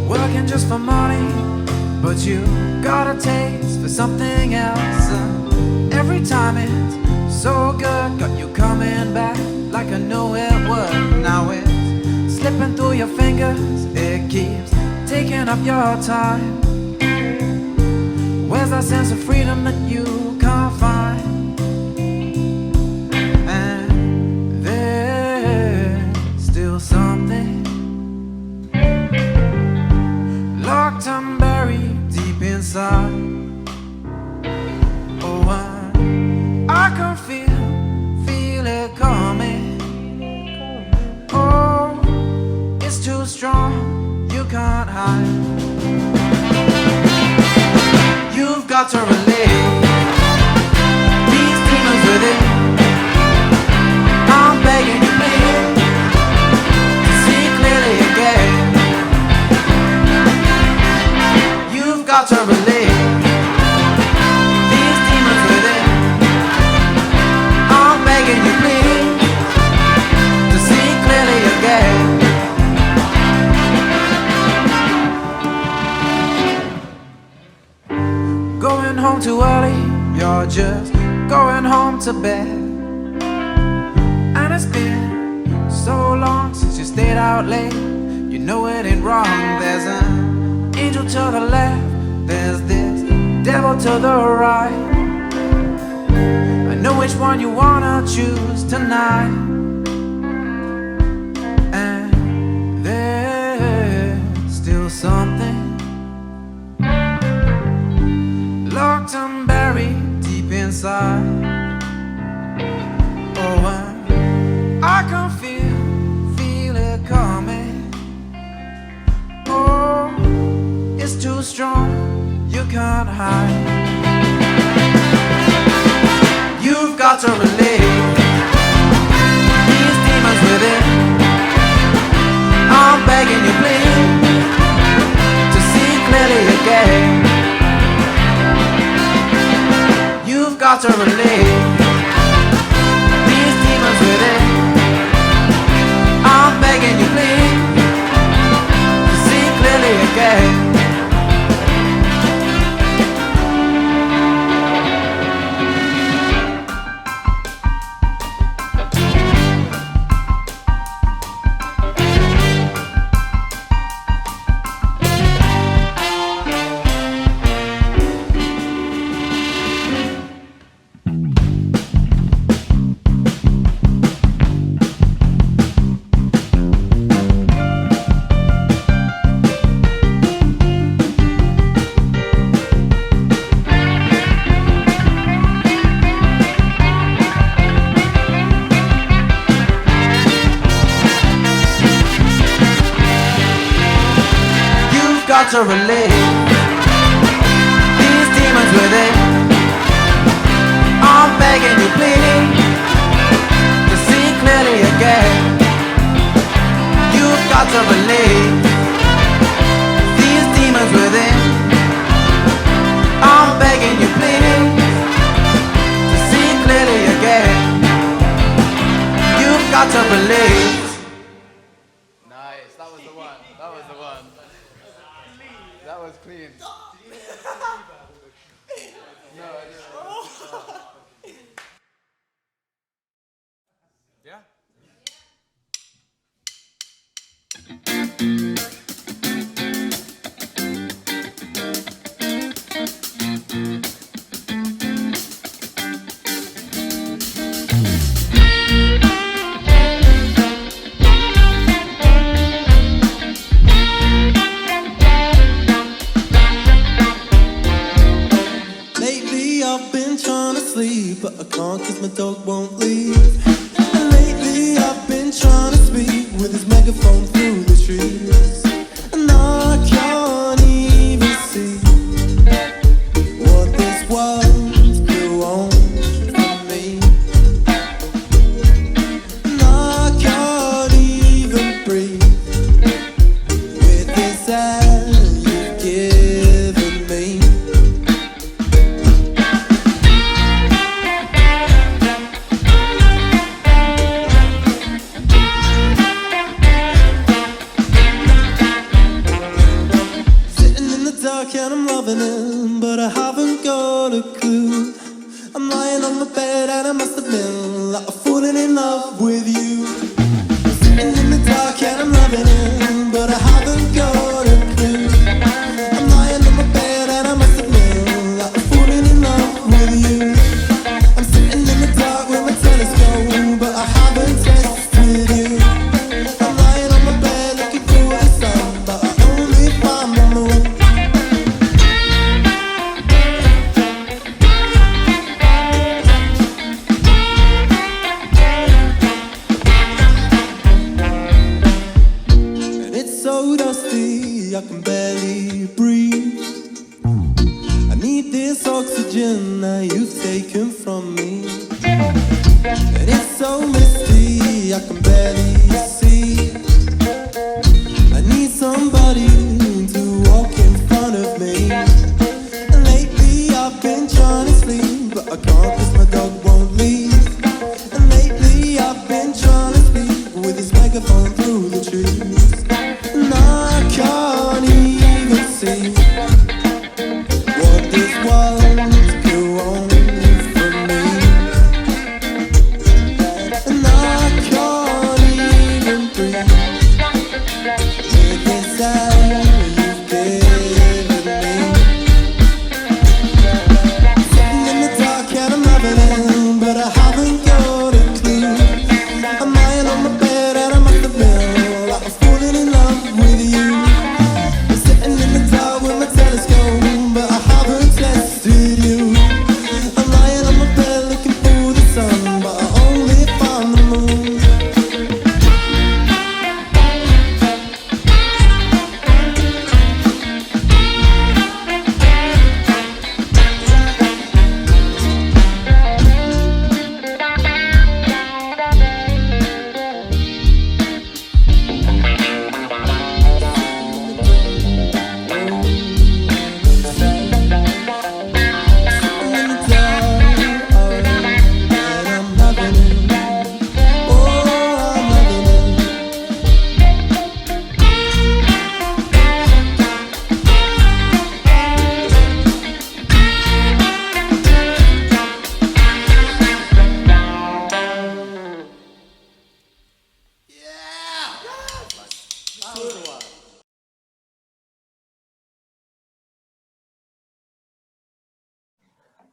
Working just for money, but you got a taste for something else. Every time it's so good, got you coming back like I knew it would. Now it's slipping through your fingers, it keeps taking up your time. Where's that sense of freedom that you can't find? And there's still something locked and buried deep inside. Oh, I can feel it coming. Oh, it's too strong, you can't hide. You've got to release these demons within. I'm begging you, please, to see clearly again. You've got to release these demons within. I'm begging you, please, to see clearly again. Going home too early, you're just going home to bed. And it's been so long since you stayed out late. You know it ain't wrong. There's an angel to the left, there's this devil to the right. I know which one you wanna choose tonight. And there's still something locked and buried deep inside. Oh, I can feel it coming. Oh, it's too strong, you can't hide. You've got to release these demons within. I'm begging you, please, to see clearly again. You've got to release these demons within. I'm begging you, please, to see clearly again. To release these demons within. I'm begging you, please, to see clearly again. You've got to release these demons within. I'm begging you, please, to see clearly again. You've got to release. Nice, that was the one. That was the one. That was clean. No, I didn't. Yeah? But I can't 'cause my dog won't leave. And lately I've been trying to speak with his megaphone through the trees. And I can't even see what this world could want from me. And I can't even breathe. admit that I'm falling in love with you. I'm sitting in the dark and I'm loving it, but I haven't got a clue. I'm lying on my bed and I must admit that I'm falling in love with you. I'm sitting in the dark with my telescope, but I haven't tested you. I'm lying on my bed looking for the sun, but I only find the moon. And it's so dusty, I can barely breathe. I need this oxygen that you've taken from me. And it's so misty, I can barely see. I need somebody to walk in front of me. And lately I've been trying to sleep, but I can't 'cause my dog won't leave. And lately I've been trying to speak with this megaphone through the trees. And I can't even see what this world could want from me. And I can't even breathe with this air you've given me. Sitting in the dark and I'm loving it, but I haven't got a clue. I'm lying on my bed and I must admit that I'm falling in love with you. I'm sitting in the dark with my telescope, but I haven't tested you. I'm lying on my bed looking for the sun, but I only find the moon.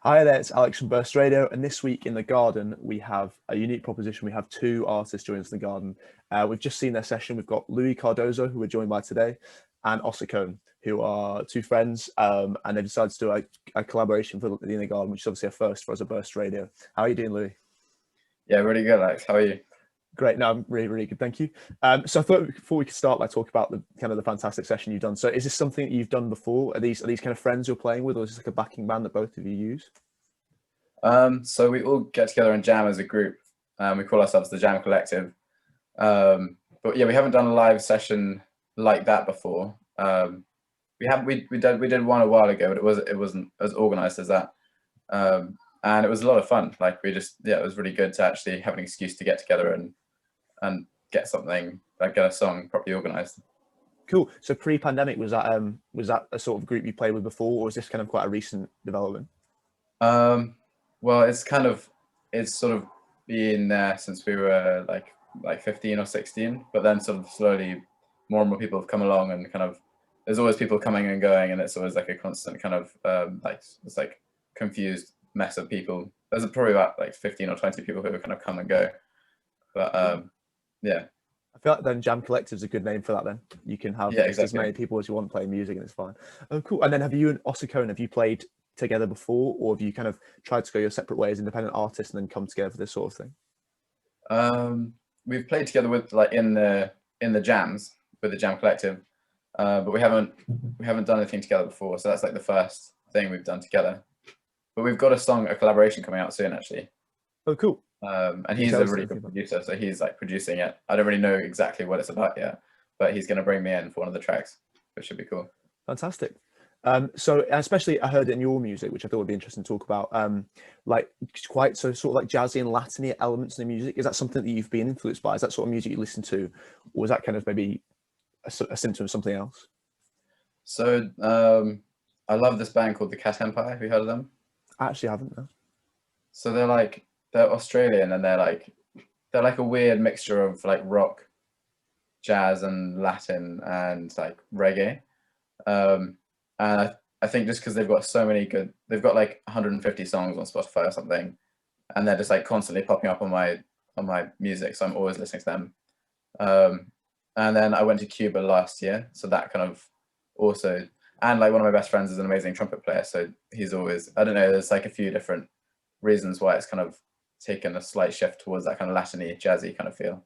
Hi there, it's Alex from Burst Radio, and this week in the garden we have a unique proposition. We have two artists joining us in the garden. We've just seen their session. We've got Louis Cardozo, who we're joined by today, and Ossicone, who are two friends, and they decided to do a collaboration for the In the Garden, which is obviously a first for us at Burst Radio. How are you doing, Louis? Yeah, really good, Alex. How are you? Great. No, I'm really, really good. Thank you. So I thought before we could start by talking about the kind of the fantastic session you've done. So is this something that you've done before? Are these kind of friends you're playing with, or is this like a backing band that both of you use? So we all get together and jam as a group. We call ourselves the Jam Collective. But yeah, we haven't done a live session like that before. We did one a while ago, but it wasn't as organized as that. And it was a lot of fun. Like it was really good to actually have an excuse to get together and get something, like get a song properly organized. Cool. So pre-pandemic, was that a sort of group you played with before, or was this kind of quite a recent development? Well, it's sort of been there since we were like 15 or 16, but then sort of slowly more and more people have come along, and kind of there's always people coming and going, and it's always like a constant kind of it's like confused mess of people. There's probably about like 15 or 20 people who kind of come and go, but yeah. I feel like then Jam Collective's a good name for that. Then you can have as many people as you want playing music, and it's fine. Oh, cool. And then have you and Ossicone, have you played together before, or have you kind of tried to go your separate ways, independent artists, and then come together for this sort of thing? We've played together with like in the jams with the Jam Collective, but we haven't done anything together before. So that's like the first thing we've done together. But we've got a collaboration coming out soon, actually. Oh, cool. And he's a really good producer, so he's like producing it. I don't really know exactly what it's about yet, but he's going to bring me in for one of the tracks, which should be cool. Fantastic. So especially I heard it in your music, which I thought would be interesting to talk about, like quite sort of like jazzy and Latin elements in the music. Is that something that you've been influenced by? Is that sort of music you listen to, or is that kind of maybe a symptom of something else? So I love this band called the Cat Empire. Have you heard of them? I actually haven't, no. So they're they're Australian, and they're like a weird mixture of like rock, jazz, and Latin, and like reggae. And I think just because they've got so many good, they've got like 150 songs on Spotify or something, and they're just like constantly popping up on my music, so I'm always listening to them. And then I went to Cuba last year, so that kind of also, and like one of my best friends is an amazing trumpet player, so he's always, I don't know, there's like a few different reasons why it's kind of taken a slight shift towards that kind of Latin-y, jazzy kind of feel.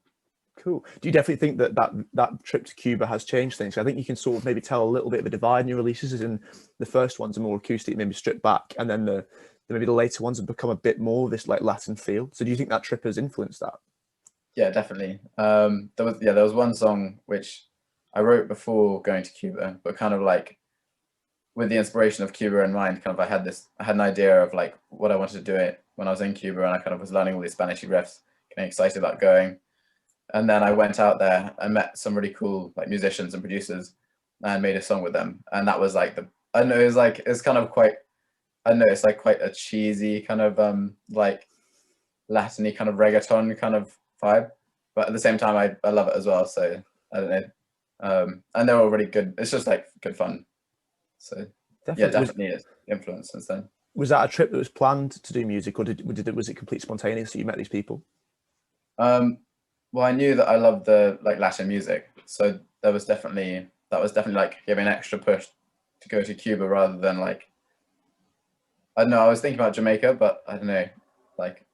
Cool. Do you definitely think that trip to Cuba has changed things? I think you can sort of maybe tell a little bit of a divide in your releases, as in the first ones are more acoustic, maybe stripped back, and then maybe the later ones have become a bit more of this like Latin feel. So do you think that trip has influenced that? Yeah, definitely. There was one song which I wrote before going to Cuba, but kind of like with the inspiration of Cuba in mind, kind of I had an idea of like what I wanted to do it when I was in Cuba, and I kind of was learning all these Spanishy riffs, getting excited about going. And then I went out there and met some really cool like musicians and producers and made a song with them. And that was like I don't know, it's kind of quite, I don't know, it's like quite a cheesy kind of like Latin-y kind of reggaeton kind of vibe. But at the same time I love it as well. So I don't know. And they're all really good. It's just like good fun. So Definitely. yeah, definitely it's influence since then. Was that a trip that was planned to do music, or was it complete spontaneous that you met these people? Well, I knew that I loved the like Latin music, so that was definitely like giving an extra push to go to Cuba rather than like, I don't know, I was thinking about Jamaica, but I don't know, like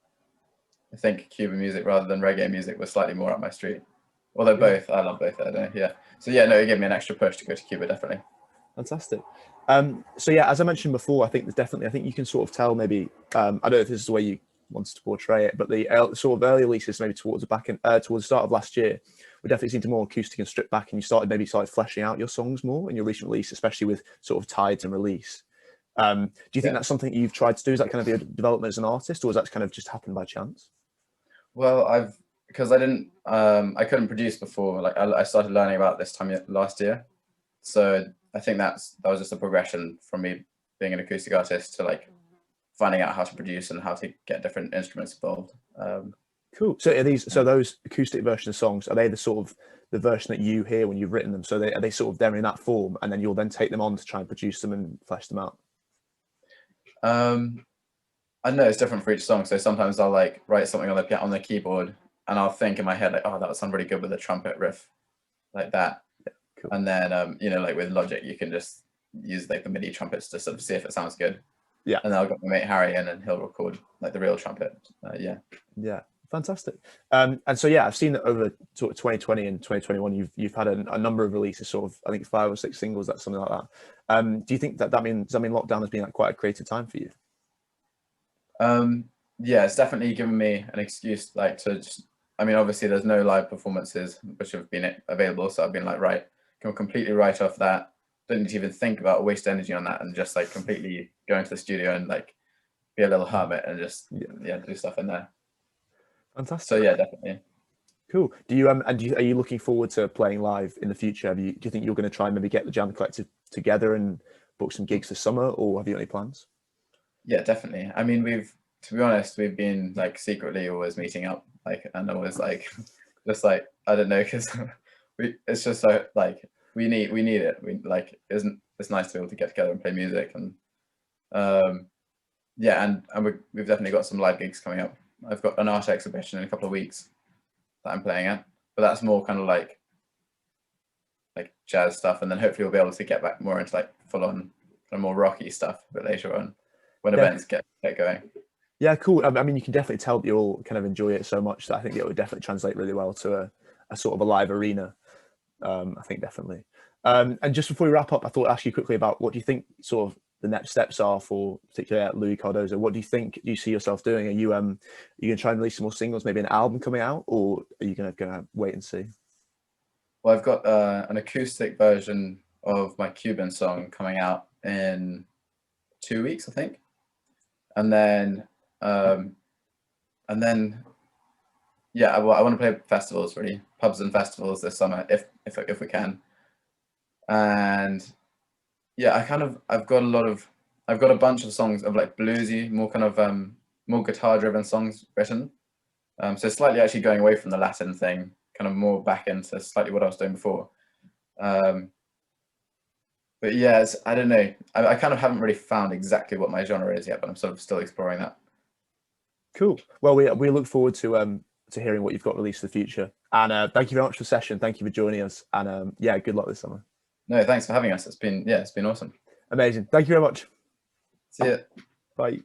I think Cuban music rather than reggae music was slightly more up my street. Although both, I love both. I don't know, yeah. So yeah, no, it gave me an extra push to go to Cuba, definitely. Fantastic. So yeah, as I mentioned before, I think you can sort of tell maybe, I don't know if this is the way you wanted to portray it, but the sort of early releases maybe towards the start of last year, we definitely seemed to more acoustic and stripped back, and you started fleshing out your songs more in your recent release, especially with sort of Tides and Release. Do you think that's something you've tried to do? Is that kind of your development as an artist, or has that kind of just happened by chance? Well, because I couldn't produce before, like I started learning about this time last year. So I think that was just a progression from me being an acoustic artist to like finding out how to produce and how to get different instruments involved. Cool. So are those acoustic version of songs, are they the sort of the version that you hear when you've written them? So are they sort of they're in that form, and then you'll then take them on to try and produce them and flesh them out? I don't know, it's different for each song. So sometimes I'll like write something on the keyboard, and I'll think in my head like, oh, that would sound really good with a trumpet riff like that. Yeah, cool. And then you know, like with Logic, you can just use like the MIDI trumpets to sort of see if it sounds good. Yeah. And then I've got my mate Harry in, and he'll record like the real trumpet. Yeah, fantastic. And so yeah, I've seen that over 2020 and 2021, you've had a number of releases, sort of I think 5 or 6 singles, that's something like that. Do you think that means lockdown has been like quite a creative time for you? Yeah, it's definitely given me an excuse like to just, I mean, obviously there's no live performances which have been available, so I've been like, right, can we completely write off that, don't need to even think about waste energy on that, and just like completely go into the studio and like be a little hermit and just do stuff in there. Fantastic. So yeah, definitely. Cool. Do you are you looking forward to playing live in the future? Do you think you're going to try and maybe get the Jam Collective together and book some gigs this summer, or have you got any plans? Yeah, definitely. I mean, to be honest, we've been like secretly always meeting up, like, and always like just like, I don't know, because it's just so like we need it. We like, it's nice to be able to get together and play music, and yeah, and we've definitely got some live gigs coming up. I've got an art exhibition in a couple of weeks that I'm playing at, but that's more kind of like jazz stuff, and then hopefully we'll be able to get back more into like full on kind of more rocky stuff a bit later on when events get going. Yeah, cool. I mean, you can definitely tell that you all kind of enjoy it so much that I think it would definitely translate really well to a sort of a live arena. I think definitely. And just before we wrap up, I thought I'd ask you quickly about what do you think sort of the next steps are for particularly at Louis Cardozo. What do you see yourself doing? Are you going to try and release some more singles, maybe an album coming out, or are you going to wait and see? Well, I've got an acoustic version of my Cuban song coming out in 2 weeks, I think, and then yeah, I want to play festivals, really, pubs and festivals this summer if we can. And yeah, I've got a bunch of songs of like bluesy, more kind of more guitar-driven songs written. So slightly actually going away from the Latin thing, kind of more back into slightly what I was doing before. But yeah, I don't know. I kind of haven't really found exactly what my genre is yet, but I'm sort of still exploring that. Cool. Well, we look forward to hearing what you've got released in the future. And thank you very much for the session. Thank you for joining us. And yeah, good luck this summer. No, thanks for having us. It's been awesome. Amazing. Thank you very much. See ya. Bye.